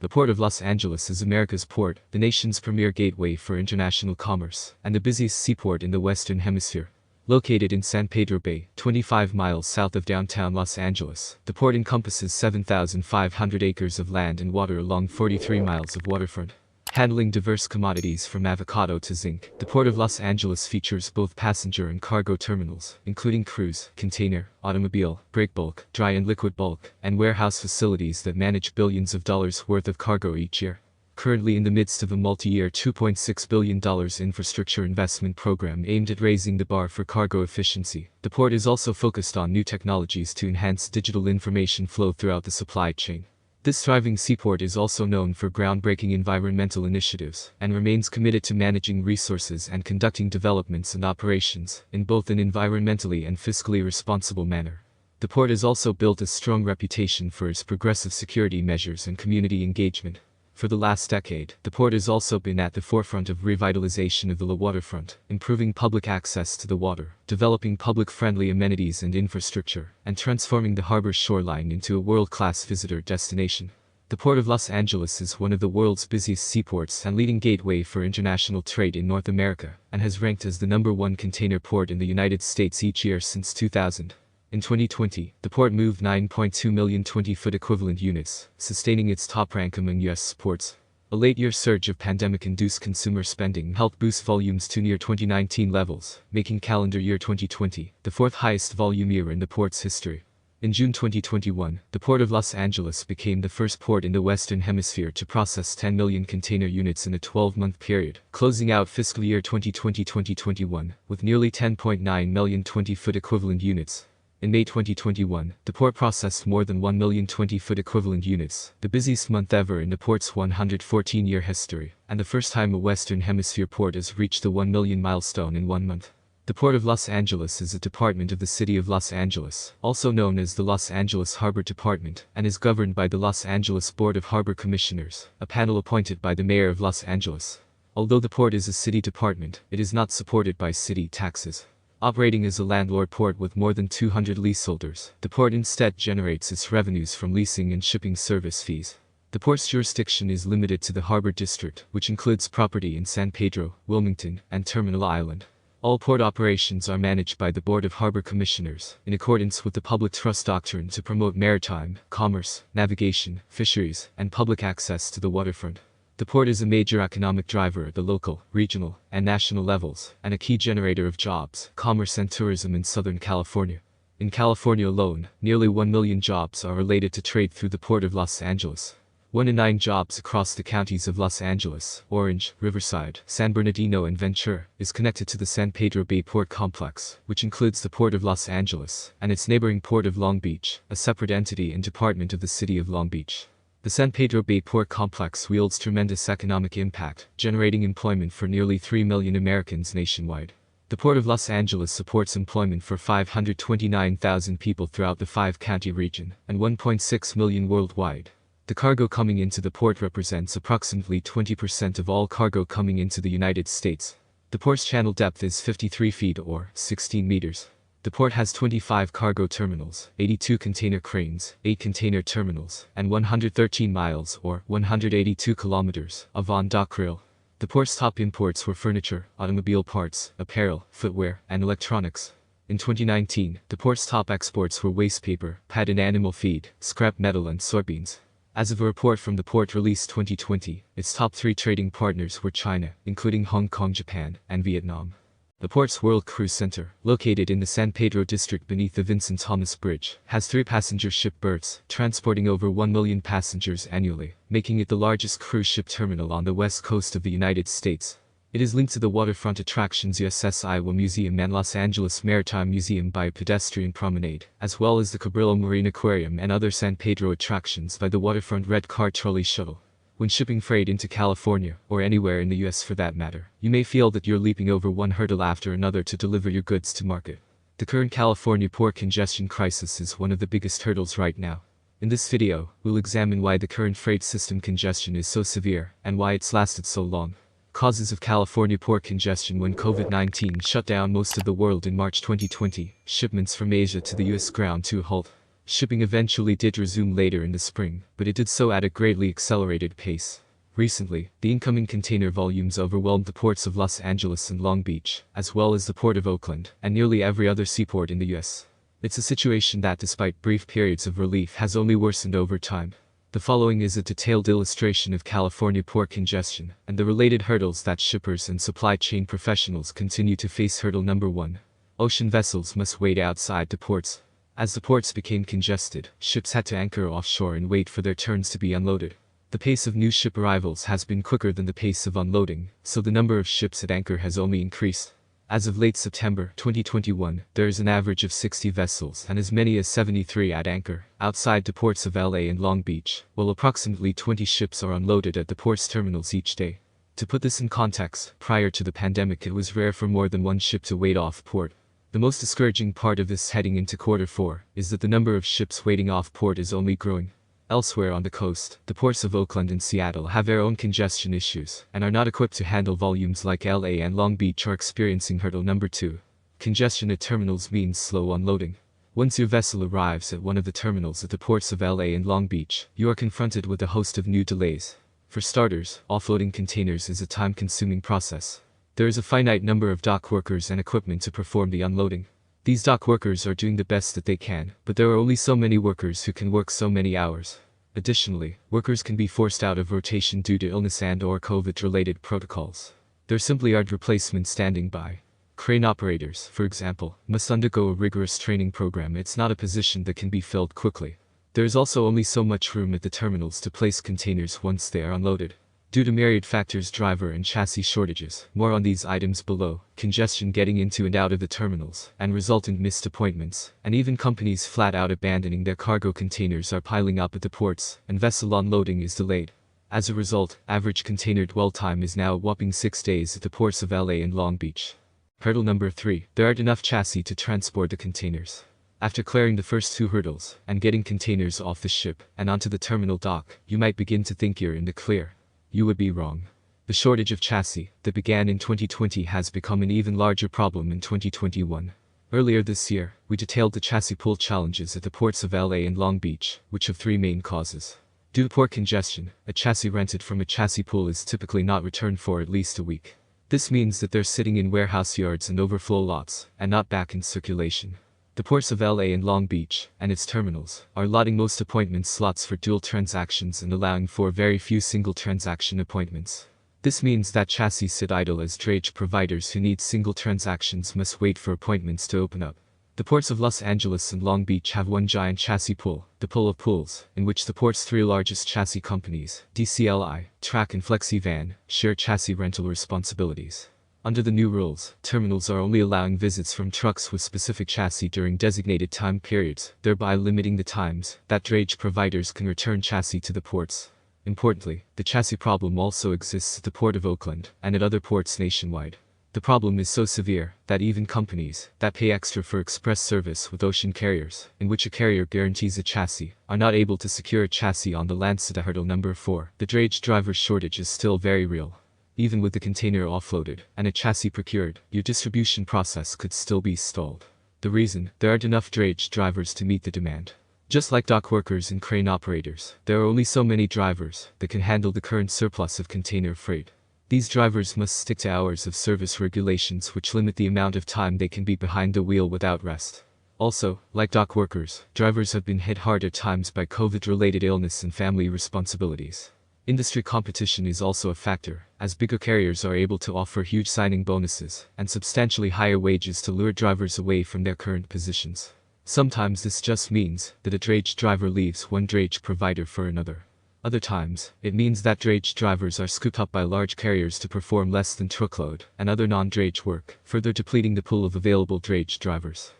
The Port of Los Angeles is America's port, the nation's premier gateway for international commerce, and the busiest seaport in the Western Hemisphere. Located in San Pedro Bay, 25 miles south of downtown Los Angeles, the port encompasses 7,500 acres of land and water along 43 miles of waterfront. Handling diverse commodities from avocado to zinc, the Port of Los Angeles features both passenger and cargo terminals, including cruise, container, automobile, breakbulk, dry and liquid bulk, and warehouse facilities that manage billions of dollars worth of cargo each year. Currently in the midst of a multi-year $2.6 billion infrastructure investment program aimed at raising the bar for cargo efficiency, the port is also focused on new technologies to enhance digital information flow throughout the supply chain. This thriving seaport is also known for groundbreaking environmental initiatives and remains committed to managing resources and conducting developments and operations in both an environmentally and fiscally responsible manner. The port has also built a strong reputation for its progressive security measures and community engagement. For the last decade, the port has also been at the forefront of revitalization of the waterfront, improving public access to the water, developing public-friendly amenities and infrastructure, and transforming the harbor's shoreline into a world-class visitor destination. The Port of Los Angeles is one of the world's busiest seaports and leading gateway for international trade in North America, and has ranked as the #1 container port in the United States each year since 2000. In 2020, the port moved 9.2 million 20-foot equivalent units, sustaining its top rank among U.S. ports. A late-year surge of pandemic-induced consumer spending helped boost volumes to near 2019 levels, making calendar year 2020 the fourth highest volume year in the port's history. In June 2021, the Port of Los Angeles became the first port in the Western Hemisphere to process 10 million container units in a 12-month period, closing out fiscal year 2020-2021 with nearly 10.9 million 20-foot equivalent units. In May 2021, the port processed more than 1 million 20-foot equivalent units, the busiest month ever in the port's 114-year history, and the first time a Western Hemisphere port has reached the 1 million milestone in 1 month. The Port of Los Angeles is a department of the City of Los Angeles, also known as the Los Angeles Harbor Department, and is governed by the Los Angeles Board of Harbor Commissioners, a panel appointed by the Mayor of Los Angeles. Although the port is a city department, it is not supported by city taxes. Operating as a landlord port with more than 200 leaseholders, the port instead generates its revenues from leasing and shipping service fees. The port's jurisdiction is limited to the Harbor District, which includes property in San Pedro, Wilmington, and Terminal Island. All port operations are managed by the Board of Harbor Commissioners, in accordance with the public trust doctrine to promote maritime, commerce, navigation, fisheries, and public access to the waterfront. The port is a major economic driver at the local, regional, and national levels, and a key generator of jobs, commerce and tourism in Southern California. In California alone, nearly 1 million jobs are related to trade through the Port of Los Angeles. 1 in 9 jobs across the counties of Los Angeles, Orange, Riverside, San Bernardino and Ventura is connected to the San Pedro Bay Port Complex, which includes the Port of Los Angeles, and its neighboring Port of Long Beach, a separate entity and department of the City of Long Beach. The San Pedro Bay Port Complex wields tremendous economic impact, generating employment for nearly 3 million Americans nationwide. The Port of Los Angeles supports employment for 529,000 people throughout the 5-county region, and 1.6 million worldwide. The cargo coming into the port represents approximately 20% of all cargo coming into the United States. The port's channel depth is 53 feet or 16 meters. The port has 25 cargo terminals, 82 container cranes, 8 container terminals, and 113 miles or 182 kilometers of on-dock rail. The port's top imports were furniture, automobile parts, apparel, footwear, and electronics. In 2019, the port's top exports were waste paper, pet and animal feed, scrap metal and soybeans. As of a report from the port released 2020, its top 3 trading partners were China, including Hong Kong, Japan, and Vietnam. The port's World Cruise Center, located in the San Pedro district beneath the Vincent Thomas Bridge, has 3 passenger ship berths, transporting over 1 million passengers annually, making it the largest cruise ship terminal on the west coast of the United States. It is linked to the waterfront attractions USS Iowa Museum and Los Angeles Maritime Museum by a pedestrian promenade, as well as the Cabrillo Marine Aquarium and other San Pedro attractions by the waterfront red car trolley shuttle. When shipping freight into California, or anywhere in the US for that matter, you may feel that you're leaping over one hurdle after another to deliver your goods to market. The current California port congestion crisis is one of the biggest hurdles right now. In this video, we'll examine why the current freight system congestion is so severe, and why it's lasted so long. Causes of California port congestion. When COVID-19 shut down most of the world in March 2020, shipments from Asia to the US ground to a halt. Shipping eventually did resume later in the spring, but it did so at a greatly accelerated pace. Recently, the incoming container volumes overwhelmed the ports of Los Angeles and Long Beach, as well as the Port of Oakland, and nearly every other seaport in the US. It's a situation that, despite brief periods of relief, has only worsened over time. The following is a detailed illustration of California port congestion, and the related hurdles that shippers and supply chain professionals continue to face. Hurdle number 1. Ocean vessels must wait outside the ports. As the ports became congested, ships had to anchor offshore and wait for their turns to be unloaded. The pace of new ship arrivals has been quicker than the pace of unloading, so the number of ships at anchor has only increased. As of late September 2021, there is an average of 60 vessels and as many as 73 at anchor outside the ports of LA and Long Beach, while approximately 20 ships are unloaded at the port's terminals each day. To put this in context, prior to the pandemic it was rare for more than one ship to wait off port. The most discouraging part of this heading into Q4 is that the number of ships waiting off port is only growing. Elsewhere on the coast, the ports of Oakland and Seattle have their own congestion issues and are not equipped to handle volumes like LA and Long Beach are experiencing. Hurdle number 2. Congestion at terminals means slow unloading. Once your vessel arrives at one of the terminals at the ports of LA and Long Beach, you are confronted with a host of new delays. For starters, offloading containers is a time-consuming process. There is a finite number of dock workers and equipment to perform the unloading. These dock workers are doing the best that they can, but there are only so many workers who can work so many hours. Additionally, workers can be forced out of rotation due to illness and/or COVID-related protocols. There simply aren't replacements standing by. Crane operators, for example, must undergo a rigorous training program. It's not a position that can be filled quickly. There is also only so much room at the terminals to place containers once they are unloaded. Due to myriad factors, driver and chassis shortages, more on these items below, congestion getting into and out of the terminals, and resultant missed appointments, and even companies flat out abandoning their cargo containers are piling up at the ports, and vessel unloading is delayed. As a result, average container dwell time is now a whopping 6 days at the ports of LA and Long Beach. Hurdle number 3. There aren't enough chassis to transport the containers. After clearing the first 2 hurdles, and getting containers off the ship, and onto the terminal dock, you might begin to think you're in the clear. You would be wrong. The shortage of chassis, that began in 2020 has become an even larger problem in 2021. Earlier this year, we detailed the chassis pool challenges at the ports of LA and Long Beach, which have 3 main causes. Due to port congestion, a chassis rented from a chassis pool is typically not returned for at least a week. This means that they're sitting in warehouse yards and overflow lots, and not back in circulation. The ports of LA and Long Beach, and its terminals, are allotting most appointment slots for dual transactions and allowing for very few single transaction appointments. This means that chassis sit idle as drayage providers who need single transactions must wait for appointments to open up. The ports of Los Angeles and Long Beach have one giant chassis pool, the Pool of Pools, in which the port's 3 largest chassis companies, DCLI, Track and FlexiVan, share chassis rental responsibilities. Under the new rules, terminals are only allowing visits from trucks with specific chassis during designated time periods, thereby limiting the times that drayage providers can return chassis to the ports. Importantly, the chassis problem also exists at the Port of Oakland and at other ports nationwide. The problem is so severe that even companies that pay extra for express service with ocean carriers, in which a carrier guarantees a chassis, are not able to secure a chassis on the land. Hurdle number 4. The drayage driver shortage is still very real. Even with the container offloaded and a chassis procured, your distribution process could still be stalled. The reason? There aren't enough drayage drivers to meet the demand. Just like dock workers and crane operators, there are only so many drivers that can handle the current surplus of container freight. These drivers must stick to hours of service regulations which limit the amount of time they can be behind the wheel without rest. Also, like dock workers, drivers have been hit hard at times by COVID-related illness and family responsibilities. Industry competition is also a factor, as bigger carriers are able to offer huge signing bonuses and substantially higher wages to lure drivers away from their current positions. Sometimes this just means that a drayage driver leaves one drayage provider for another. Other times, it means that drayage drivers are scooped up by large carriers to perform less than truckload and other non-drayage work, further depleting the pool of available drayage drivers.